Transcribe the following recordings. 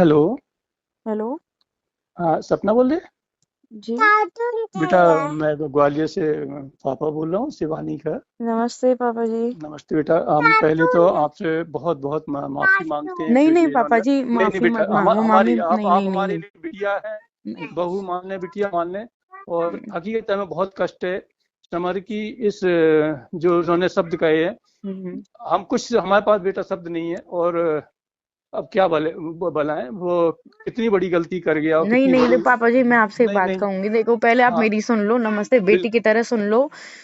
Hello. Hello. हाँ, सपना बोल रहे हैं? जी। बेटा, मैं तो ग्वालियर से पापा बोल रहा हूँ, शिवानी का। नमस्ते पापा जी। नमस्ते बेटा। हम पहले तो आपसे बहुत बहुत माफी मांगते हैं नहीं जो नहीं ये पापा इन्होंने। जी, नहीं नहीं माफी बेटा, मत मांगो मामी, हमारी नहीं आप नहीं नहीं हमारे नहीं। लिए बिटिया है। नहीं। बहू मान ले, बिटिया मान ले। और हकीकत में बहुत कष्ट है समर की इस जो उन्होंने शब्द कहे हैं। हम्म। हम कुछ हमारे पास बेटा शब्द नहीं है। और अब क्या भलाएं वो कितनी बड़ी गलती कर गया और नहीं कितनी नहीं बड़ी। देखो पापा जी, मैं आपसे एक नहीं बात नहीं। कहूंगी। देखो पहले आप हाँ, मेरी सुन लो, नमस्ते बेटी की तरह सुन लो।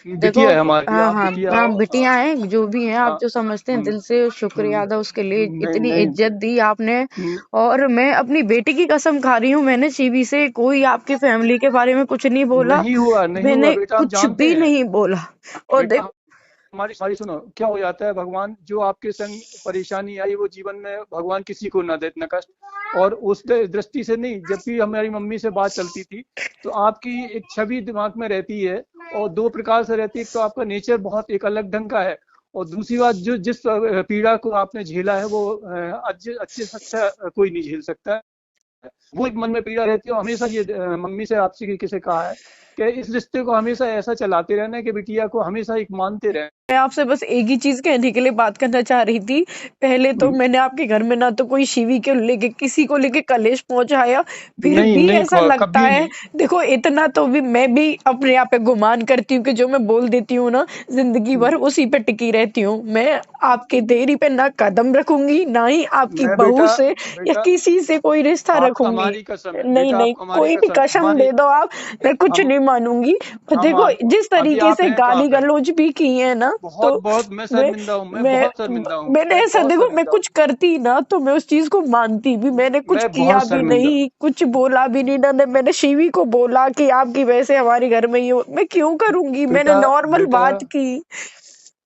देखो, बिटिया है हमारी, हाँ आप हाँ बिटिया हाँ, हो। बिटिया हैं जो भी हैं, आप हाँ, जो समझते हैं हम्म, दिल से, शुक्रिया अदा उसके लिए, नहीं इतनी नहीं। इज्जत दी आपने। हम्म, और मैं अपनी बेटी की कसम खा रही हूँ, मैंने सीवी से कोई आपकी फैमिली के बारे में कुछ नहीं बोला। नहीं हुआ, नहीं हुआ मैंने बेटा, हम कुछ जानते भी हैं। नहीं बोला। और बेटा, देखो, हमारी सारी सुनो, क्या हो जाता है, भगवान जो आपके संग परेशानी आई वो जीवन में भगवान किसी को ना दे इतना कष्ट। और उस दृष्टि से नहीं, जब भी हमारी मम्मी से बात चलती थी तो आपकी एक छवि दिमाग में रहती है। और दो प्रकार से रहती है, एक तो आपका नेचर बहुत एक अलग ढंग का है। और दूसरी बात, जो जिस पीड़ा को आपने झेला है वो अच्छे अच्छे से अच्छा कोई नहीं झेल सकता। वो एक मन में पीड़ा रहती है। और हमेशा ये मम्मी से आपसे किसी कहा है कि इस रिश्ते को हमेशा ऐसा चलाते रहना है कि बिटिया को हमेशा एक मानते रहना। मैं आपसे बस एक ही चीज कहने के लिए बात करना चाह रही थी। पहले तो मैंने आपके घर में ना तो कोई शिवी के लेके किसी को लेके कलेश पहुंचाया, फिर नहीं भी नहीं, ऐसा लगता कभी है। नहीं। देखो इतना तो भी मैं भी अपने आप पे गुमान करती हूँ कि जो मैं बोल देती हूँ ना, जिंदगी भर उसी पे टिकी रहती हूँ। मैं आपके देरी पे ना कदम रखूंगी, ना ही आपकी मैं बहू बेटा, से या बेटा किसी से कोई रिश्ता आपको रखूंगी। हमारी कसम है, नहीं बेटा नहीं, आपको हमारी कोई भी कसम, कसम हमारी। दे दो आप, मैं कुछ हम नहीं मानूंगी। पर हम देखो, जिस अभी तरीके आप से हैं तो गाली आप हैं। गलौज भी की है ना, बहुत तो बहुत मैं मैं शर्मिंदा हूँ, मैं मैं बहुत शर्मिंदा हूँ, मैंने मैं ऐसा, बहुत देखो मैं शर्मिंदा हूँ। कुछ करती ना तो मैं उस चीज को मानती भी, मैंने कुछ मैं किया बहुत भी शर्मिंदा। नहीं, कुछ बोला भी नहीं ना, मैंने शिवी को बोला कि आपकी वजह से हमारे घर में ये मैं क्यों करूंगी, मैंने बेटा, नॉर्मल बेटा, बात की।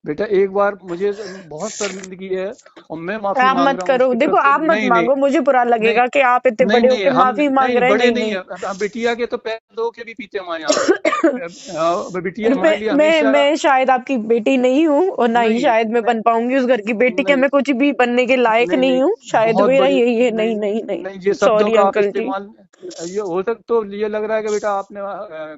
बेटा एक बार मुझे बहुत शर्मिंदगी है और मैं माफी आप मांग मत रहा हूँ करो, उसकी देखो तरफ से। आप मत नहीं नहीं। मांगो, मुझे बुरा नहीं लगेगा कि आप इतने नहीं बड़े नहीं, होके हम माफी मांग नहीं रहे हैं। बड़े नहीं नहीं नहीं। है, हम बिटिया के तो पैर धो के भी पीते हमारे यहाँ पे। बिटिया मैं हमारे लिए मैं हमेशा। मैं शायद आपकी बेटी नहीं हूँ, और ना ही नहीं शायद मैं नहीं बन पाऊंगी उस घर की बेटी, कि नहीं मैं कुछ भी बनने के लायक नहीं नहीं नहीं, हूँ, शायद बहुत मेरा बड़ी। यही है। नहीं नहीं नहीं नहीं। नहीं, ये शब्दों सॉरी का आप अंकल जी। इस्तेमाल, ये हो सकता, तो ये लग रहा है कि बेटा आपने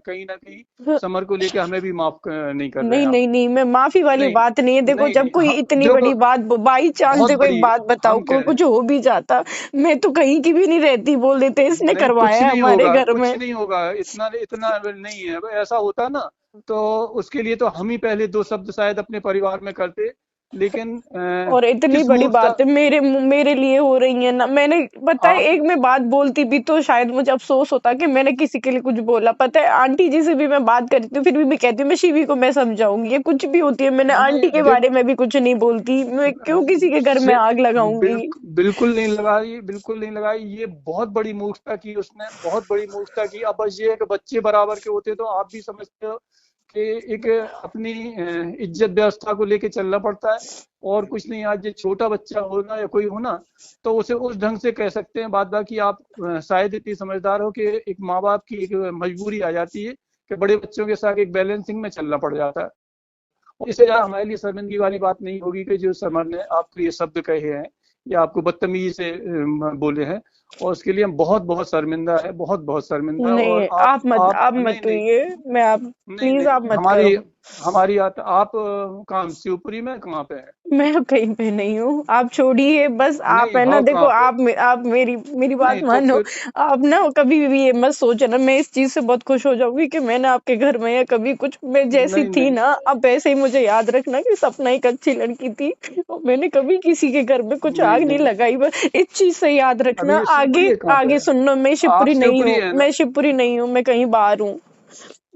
कहीं ना कहीं समर को लेके हमें भी माफ नहीं कर रहे नहीं हैं आप। नहीं नहीं, मैं माफी वाली नहीं बात नहीं है। देखो नहीं जब नहीं, कोई हाँ इतनी देखो, बड़ी बात, बाई चांस बहुत देखो एक बड़ी। बात बताओ, हम कह कोई रहे हैं, कुछ हो भी जाता, मैं तो कहीं की भी नहीं रहती, बोल देते इसने नहीं कुछ करवाया है नहीं हमारे होगा, घर कुछ में। नहीं होगा, इतना इतना नहीं है। ऐसा होता ना तो उसके लिए तो हम ही पहले दो शब्द शायद अपने परिवार में करते। लेकिन और इतनी किस बड़ी मूर्खता। बात है मेरे लिए हो रही है ना, मैंने पता है, आप एक मैं बात बोलती भी तो शायद मुझे अफसोस होता कि मैंने किसी के लिए कुछ बोला। पता है, आंटी जी से भी मैं बात करती हूँ, फिर भी मैं कहती हूँ मैं शिवी को मैं समझाऊंगी, ये कुछ भी होती है, मैंने आंटी नहीं के बारे देखो, में भी कुछ नहीं बोलती, मैं क्यों किसी के घर में से आग लगाऊंगी। बिल्कुल नहीं लगाई, बिल्कुल नहीं लगाई। ये बहुत बड़ी मूर्खता की उसने, बहुत बड़ी मूर्खता की। अब बस ये है कि बच्चे बराबर के होते तो आप भी समझते हो कि एक अपनी इज्जत व्यवस्था को लेके चलना पड़ता है। और कुछ नहीं, आज ये छोटा बच्चा होना या कोई होना तो उसे उस ढंग से कह सकते हैं। बात बाकी आप शायद इतनी समझदार हो कि एक माँ बाप की एक मजबूरी आ जाती है कि बड़े बच्चों के साथ एक बैलेंसिंग में चलना पड़ जाता है। इससे ज्यादा हमारे लिए शर्मिंदगी वाली बात नहीं होगी कि जो समर ने आपको ये शब्द कहे हैं या आपको बदतमीजी से बोले हैं। और उसके लिए हम बहुत बहुत शर्मिंदा है, बहुत बहुत शर्मिंदा। और नहीं, आप आप मत नहीं नहीं कहिए, मैं आप नहीं प्लीज नहीं, आप मत करो। हमारी हमारी आप कहाँ शिवपुरी में कहाँ पे है? मैं अब कहीं पे नहीं हूँ, आप छोड़िए बस। आप नहीं है ना, हो देखो कहाँ पे? आप मेरी बात नहीं तो मानो। फिर आप ना कभी भी ये मत सोचना, मैं इस चीज से बहुत खुश हो जाऊंगी कि मैंने आपके घर में या कभी कुछ, मैं जैसी नहीं थी नहीं। ना, अब वैसे ही मुझे याद रखना कि सपना एक अच्छी लड़की थी, और मैंने कभी किसी के घर में कुछ नहीं आग नहीं नहीं, लगाई, बस इस चीज से याद रखना। अभी ये शिवपुरी आगे है कहाँ पे आगे है? सुनना, मैं आप शिवपुरी नहीं शिवपुरी हूँ, है मैं ना? शिवपुरी नहीं हूँ, मैं कहीं बाहर हूँ।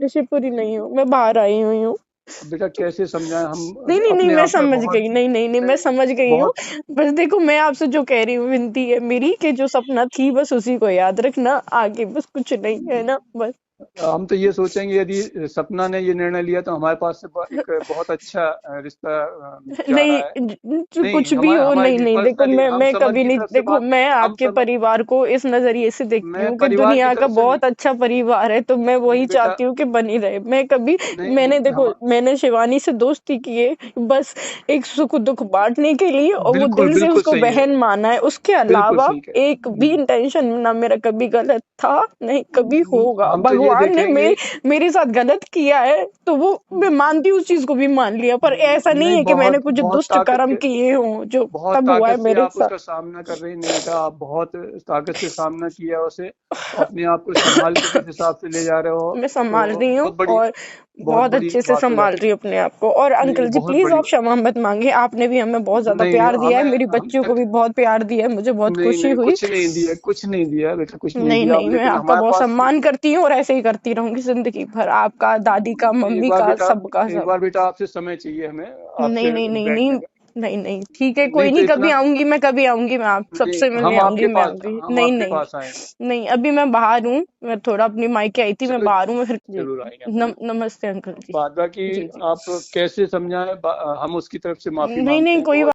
मैं शिवपुरी नहीं हूँ, मैं बाहर आई हुई हूँ। अब बेटा कैसे समझाएं हम, नहीं नहीं नहीं, अपने मैं आप में समझ बहुत। गई, नहीं नहीं नहीं, मैं नहीं समझ गई हूँ। बहुत। बस देखो, मैं आपसे जो कह रही हूँ, विनती है मेरी कि जो सपना थी बस उसी को याद रखना, आगे बस कुछ नहीं है ना, बस। हम तो ये सोचेंगे यदि सपना ने ये निर्णय लिया तो हमारे पास से एक बहुत अच्छा रिश्ता जा नहीं रहा है। नहीं, कुछ भी हो, हमारे नहीं लिए नहीं, देखो पर्सनली हम मैं समझ कभी की नहीं, तरफ से देखो बात, मैं हम आपके समझ, परिवार को इस नजरिए से देखती मैं हूँ कि परिवार की दुनिया का तरफ से नहीं, बहुत अच्छा परिवार है, तो मैं वही नहीं बेटा, चाहती हूँ कि बनी रहे। मैं कभी, नहीं मैंने देखो हम, मैंने शिवानी से दोस्ती की है बस एक सुख दुख बांटने के लिए, और वो बिल्कुल दिल से बिल्कुल उसको सही है, बहन माना है, उसके बिल्कुल अलावा सही है। एक भी इंटेंशन ना मेरा कभी गलत था, नहीं कभी होगा। हम तो ये भगवान ने देखेंगे, मेरे साथ गलत किया है तो वो मैं मानती हूँ, उस चीज को भी मान लिया, पर ऐसा नहीं नहीं, है कि मैंने बहुत कुछ बहुत दुष्ट ताकत कर्म के, किए हों जो बहुत तब हुआ ताकत है से मेरे आप साथ। उसका सामना कर रही, नहीं बेटा आप बहुत ताकत से सामना किया उसे, अपने आप को संभाल के जिस हिसाब से ले जा रहे हो, मैं संभाल तो रही हूँ, और बहुत बहुत बड़ी अच्छे से बात हो संभाल जाती रही हूँ अपने आप को। और है। नहीं अंकल जी बहुत प्लीज बड़ी आप बात, क्षमा मत मांगे, आपने भी हमें बहुत ज्यादा नहीं नहीं प्यार दिया है, हमें मेरी हम बच्चियों को भी बहुत प्यार दिया है, मुझे बहुत नहीं खुशी नहीं हुई। कुछ नहीं दिया, कुछ नहीं दिया बेटा, कुछ नहीं नहीं दिया आप, नहीं, मैं लेकिन आपका हमारे बहुत पास, सम्मान करती हूँ और ऐसे ही करती रहूंगी जिंदगी भर, आपका, दादी का, एक मम्मी बार का, बेटा, सबका एक सब। बार बेटा आपसे समय चाहिए हमें, नहीं आपसे नहीं नहीं नहीं, बैठने का। नहीं नहीं, ठीक है, नहीं कोई तो नहीं, कभी इतना, आऊंगी मैं, कभी आऊंगी मैं, आप नहीं सबसे मिलने हम आऊंगी, आपके मैं पास, आऊंगी। हम नहीं आपके नहीं पास आएंगे। नहीं, अभी मैं बाहर हूँ, मैं थोड़ा अपनी मायके आई थी, मैं चलो, बाहर हूँ, मैं फिर जी। जरूर आएंगे हम लोग। नमस्ते अंकल जी। बाद बाकी जी जी। आप कैसे समझाएं, हम उसकी तरफ से माफी नहीं मांगते नहीं, हैं कोई बहुत।